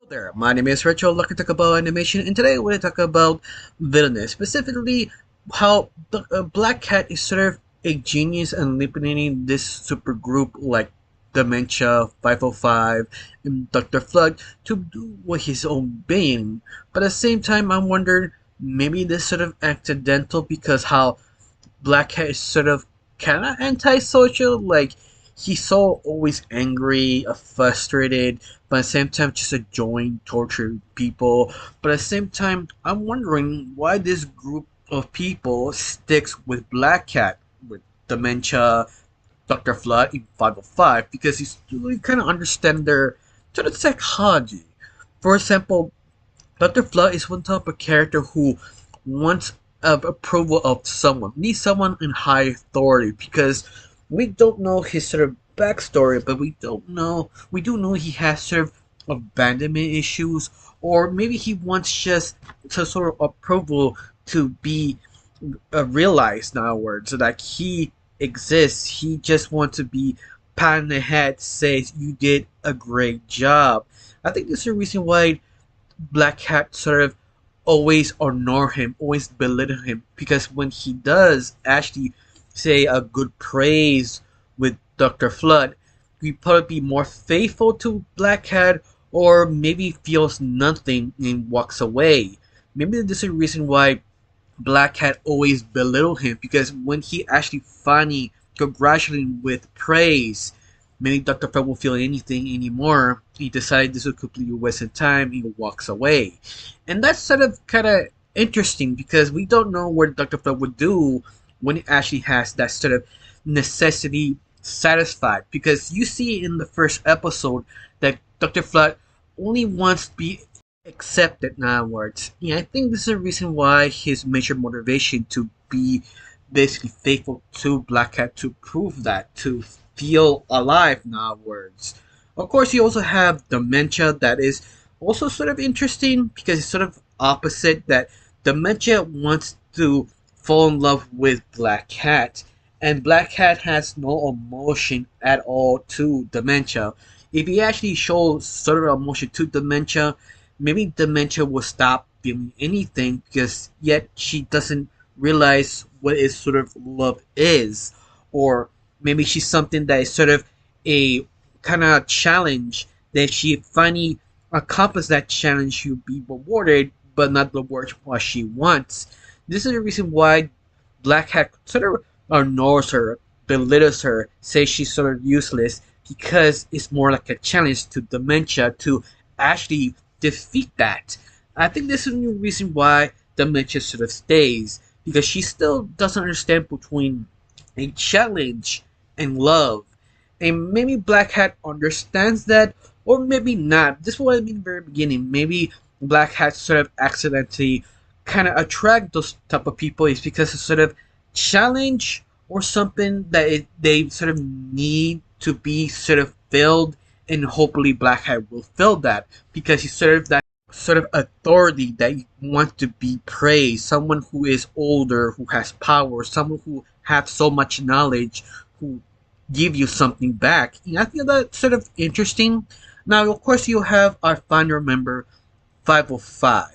There, my name is Rachel. Look to talk about animation, and today we're going to talk about villainous, specifically how Blackhat is sort of a genius in eliminating this super group like Dementia, 505, and Dr. Flood to do what his own bidding. But at the same time, I'm wondering maybe this sort of accidental because how Blackhat is sort of kind of antisocial. Like he's so always angry, frustrated, but at the same time just enjoying torturing people. But at the same time, I'm wondering why this group of people sticks with Blackhat, with Dementia, Dr. Flood, in 505, because you kind of understand their sort of psychology. For example, Dr. Flood is one type of character who wants approval of someone, needs someone in high authority because we don't know his sort of backstory, but we do know he has sort of abandonment issues, or maybe he wants just some sort of approval to be realized now, words so that he exists. He just wants to be pat on the head, says you did a great job. I think this is the reason why Blackhat sort of always ignore him, always belittle him, because when he does actually say a good praise with Dr. Flood, he probably be more faithful to Blackhat, or maybe feels nothing and walks away. Maybe this is the reason why Blackhat always belittle him, because when he actually finally congratulate him with praise, maybe Dr. Fred won't feel anything anymore. He decided this was completely a waste of time. He walks away. And that's sort of kind of interesting because we don't know what Dr. Fred would do when he actually has that sort of necessity satisfied. Because you see in the first episode that Dr. Flood only wants to be accepted onwards. Yeah, I think this is the reason why his major motivation to be basically faithful to Blackhat, to prove that, to feel alive onwards. Of course, you also have Dementia that is also sort of interesting because it's sort of opposite that Dementia wants to fall in love with Blackhat, and Blackhat has no emotion at all to Dementia. If he actually shows sort of emotion to Dementia, maybe Dementia will stop feeling anything because yet she doesn't realize what is sort of love is, or maybe she's something that is sort of a kind of challenge that she finally accomplished that challenge, she'll be rewarded, but not the reward what she wants. This is the reason why Blackhat sort of ignores her, belittles her, says she's sort of useless because it's more like a challenge to Dementia to actually defeat that. I think this is the reason why Dementia sort of stays because she still doesn't understand between a challenge and love. And maybe Blackhat understands that, or maybe not. This is what I mean in the very beginning. Maybe Blackhat sort of accidentally kind of attract those type of people is because it's sort of challenge or something that they sort of need to be sort of filled, and hopefully Blackhat will fill that because he's sort of that sort of authority that you want to be praised. Someone who is older, who has power, someone who has so much knowledge, who give you something back. And I think that's sort of interesting. Now, of course, you have our final member, 505.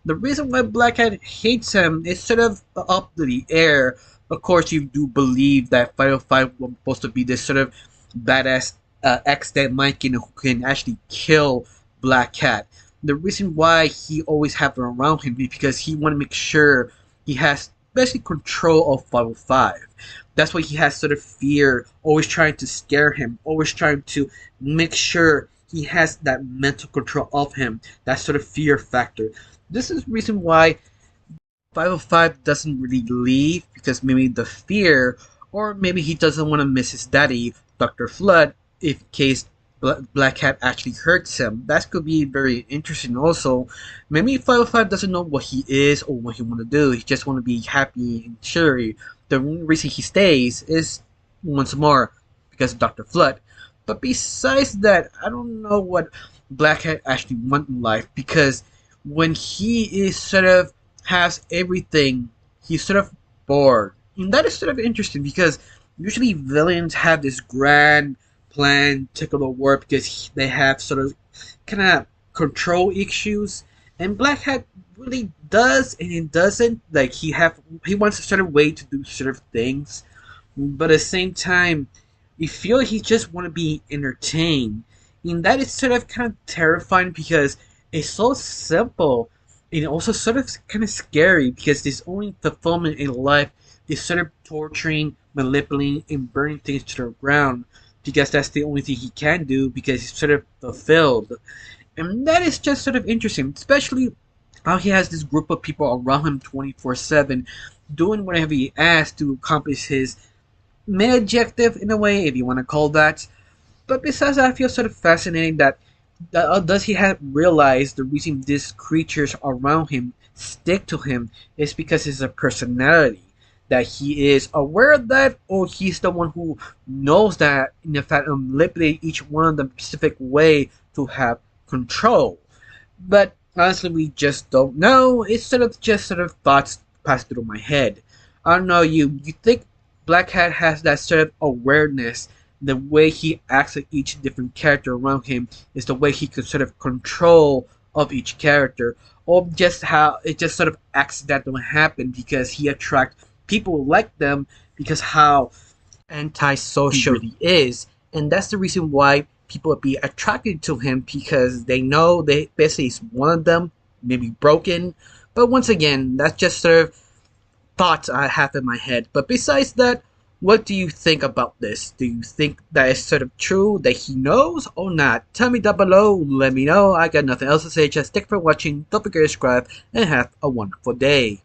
The reason why Blackhead hates him is sort of up to the air. Of course, you do believe that 505 was supposed to be this sort of badass ex-dead Mikan who can actually kill Blackhat. The reason why he always have him around him is because he want to make sure he has basically control of 505. That's why he has sort of fear, always trying to scare him, always trying to make sure he has that mental control of him, that sort of fear factor. This is the reason why 505 doesn't really leave because maybe the fear, or maybe he doesn't want to miss his daddy, Dr. Flood, if in case Blackhat actually hurts him. That could be very interesting also. Maybe 505 doesn't know what he is or what he want to do. He just want to be happy and cheery. The only reason he stays is once more because of Dr. Flood. But besides that, I don't know what Blackhat actually wants in life because when he is sort of has everything, he's sort of bored. And that is sort of interesting because usually villains have this grand plan, take over the world because they have sort of kind of control issues, and Blackhat really does and it doesn't. Like he wants a certain way to do certain things, but at the same time, you feel he just want to be entertained, and that is sort of kind of terrifying because it's so simple, and also sort of kind of scary because there's only fulfillment in life is sort of torturing, manipulating, and burning things to the ground because that's the only thing he can do because he's sort of fulfilled. And that is just sort of interesting, especially how he has this group of people around him 24/7 doing whatever he asks to accomplish his main objective in a way, if you want to call that. But besides that, I feel sort of fascinating that does he have realized the reason these creatures around him stick to him is because it's a personality that he is aware of that, or he's the one who knows that in fact manipulate each one of them specific way to have control. But honestly, we just don't know. It's sort of just sort of thoughts pass through my head. I don't know. You think Blackhat has that sort of awareness? The way he acts at each different character around him is the way he could sort of control of each character, or just how it just sort of accidentally happened because he attracts people like them because how he Antisocial. really is, and that's the reason why people would be attracted to him because they know they basically is one of them, maybe broken. But once again, that's just sort of thoughts I have in my head. But besides that, what do you think about this? Do you think that is sort of true that he knows or not? Tell me down below. Let me know. I got nothing else to say. Just thank you for watching. Don't forget to subscribe and have a wonderful day.